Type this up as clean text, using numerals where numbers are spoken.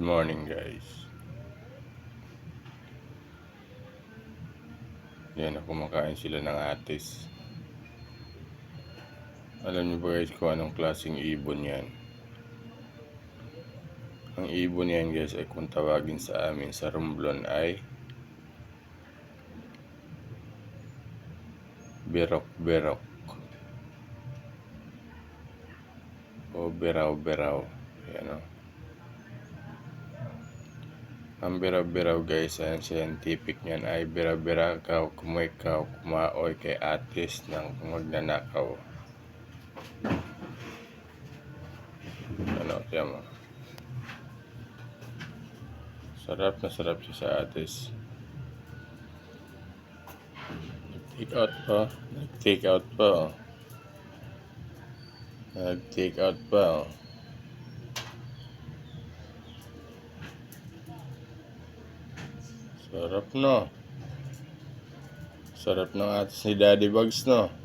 morning guys. Yan, kumakain sila ng atis. Alam niyo ba guys kung anong klaseng ibon yan? Ang ibon yan guys ay kung tawagin sa amin sa Romblon ay berok-berok o beraw-beraw. Yan o. Ang beraw-beraw guys, ang scientific niyan ay bera-berakaw, kumikaw, kumaoy kay atis ng magnanakaw. Ano, yan mo. Sarap na sarap siya sa atis. Nag-take out pa. Nag-take out pa. Nag-take out pa. Sarap no. Sarap ng atis ni Daddy Bugs no.